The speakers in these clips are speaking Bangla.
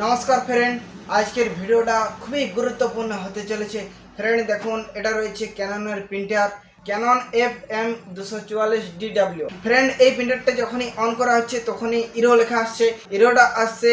নমস্কার ফ্রেন্ড, আজকের ভিডিওটা খুবই গুরুত্বপূর্ণ হতে চলেছে। ফ্রেন্ড দেখুন, এটা রয়েছে ক্যাননের প্রিন্টার ক্যানন FM244DW। ফ্রেন্ড এই প্রিন্টারটা যখনই অন করা হচ্ছে তখনই ইরো লেখা আসছে। ইরোটা আসছে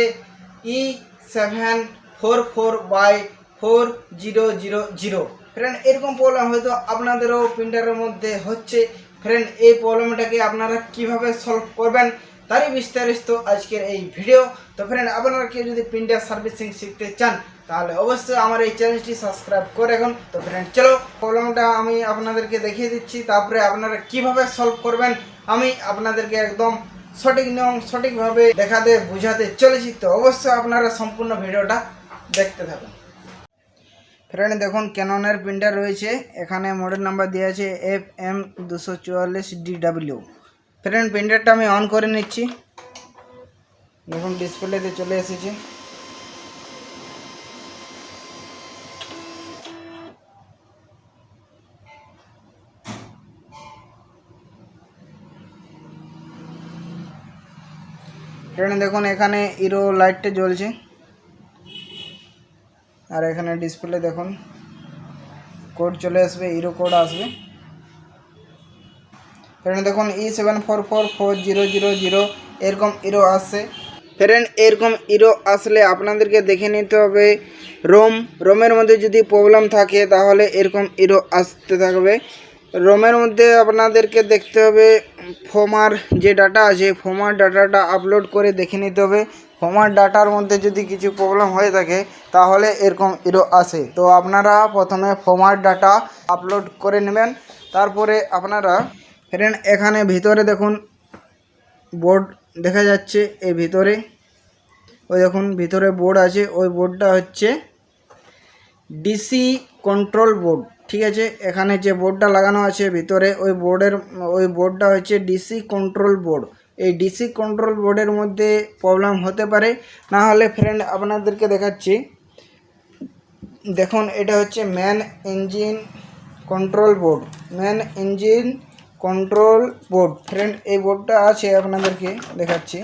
E744/4000। ফ্রেন্ড এরকম প্রবলেম হয়তো আপনাদেরও প্রিন্টারের মধ্যে হচ্ছে। ফ্রেন্ড এই প্রবলেমটাকে আপনারা কিভাবে সলভ করবেন তারই বিস্তারিত আজকের এই ভিডিও। তো ফ্রেন্ড আপনারা কেউ যদি প্রিন্টার সার্ভিসিং শিখতে চান তাহলে অবশ্যই আমার এই চ্যানেলটি সাবস্ক্রাইব করে রাখুন। তো ফ্রেন্ড চলো প্রবলেমটা আমি আপনাদেরকে দেখিয়ে দিচ্ছি, তারপরে আপনারা কিভাবে সলভ করবেন আমি আপনাদেরকে একদম সঠিক নিয়ম সঠিকভাবে দেখাতে বোঝাতে চলেছি। তো অবশ্যই আপনারা সম্পূর্ণ ভিডিওটা দেখতে থাকুন। ফ্রেন্ড দেখুন, ক্যাননের প্রিন্টার রয়েছে, এখানে মডেল নাম্বার দেওয়া আছে FM244DW। ফ্রেন্ড প্রিন্টারটা আমি অন করে নিচ্ছি। দেখুন ডিসপ্লেতে চলে এসেছে। ফ্রেন্ড দেখুন এখানে ইরো লাইটটা জ্বলছে, আর এখানে ডিসপ্লে দেখুন কোড চলে আসবে, ইরো কোড আসবে। ফ্রেন্ড দেখুন E7444000 এরকম ইরো আসছে। ফ্রেন্ড এরকম ইরো আসলে আপনাদেরকে দেখে নিতে হবে রোমের মধ্যে যদি প্রবলেম থাকে তাহলে এরকম ইরো আসতে থাকবে। রোমের মধ্যে আপনাদেরকে দেখতে হবে ফোমার যে ডাটা আছে, ফোমার ডাটাটা আপলোড করে দেখে নিতে হবে। ফোমার ডাটার মধ্যে যদি কিছু প্রবলেম হয়ে থাকে তাহলে এরকম ইরো আসে। তো আপনারা প্রথমে ফোমার ডাটা আপলোড করে নেবেন, তারপরে আপনারা ফ্রেন্ড এখানে ভিতরে দেখুন বোর্ড দেখা যাচ্ছে। এই ভিতরে ওই দেখুন ভিতরে বোর্ড আছে, ওই বোর্ডটা হচ্ছে ডিসি কন্ট্রোল বোর্ড, ঠিক আছে। এখানে যে বোর্ডটা লাগানো আছে ভিতরে ওই বোর্ডটা হচ্ছে ডিসি কন্ট্রোল বোর্ড। এই ডিসি কন্ট্রোল বোর্ডের মধ্যে প্রবলেম হতে পারে। না হলে ফ্রেন্ড আপনাদেরকে দেখাচ্ছি, দেখুন এটা হচ্ছে main engine control board. Friend এই বোর্ডটা আছে, আপনাদেরকে দেখাচ্ছি।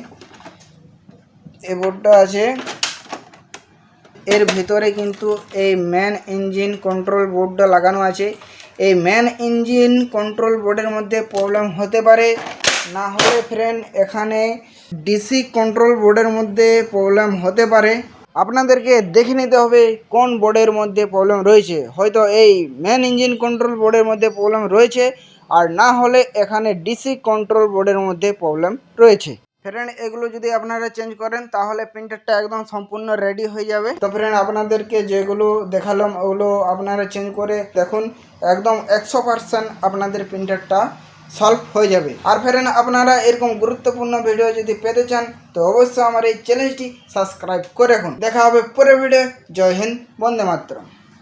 এই বোর্ডটা আছে, এর ভিতরে কিন্তু এই মেন ইঞ্জিন কন্ট্রোল বোর্ডটা লাগানো আছে। এই মেন ইঞ্জিন কন্ট্রোল বোর্ডের মধ্যে প্রবলেম হতে পারে। না হলে ফ্রেন্ড এখানে ডিসি কন্ট্রোল বোর্ডের মধ্যে প্রবলেম হতে পারে। আপনাদেরকে দেখে নিতে হবে কোন বোর্ডের মধ্যে প্রবলেম রয়েছে। হয়তো এই মেন ইঞ্জিন কন্ট্রোল বোর্ডের মধ্যে প্রবলেম রয়েছে, আর না হলে এখানে ডিসি কন্ট্রোল বোর্ডের মধ্যে প্রবলেম রয়েছে। ফ্রেন্ড এগুলো যদি আপনারা চেঞ্জ করেন তাহলে প্রিন্টারটা একদম সম্পূর্ণ রেডি হয়ে যাবে। তো ফ্রেন্ড আপনাদেরকে যেগুলো দেখালাম ওগুলো আপনারা চেঞ্জ করে দেখুন, একদম 100% আপনাদের প্রিন্টারটা সলভ হয়ে যাবে। আর ফ্রেন্ড আপনারা এরকম গুরুত্বপূর্ণ ভিডিও যদি পেতে চান তো অবশ্যই আমার এই চ্যানেলটি সাবস্ক্রাইব করে রাখুন। দেখা হবে পরের ভিডিও। জয় হিন্দ, বন্দে মাতরম।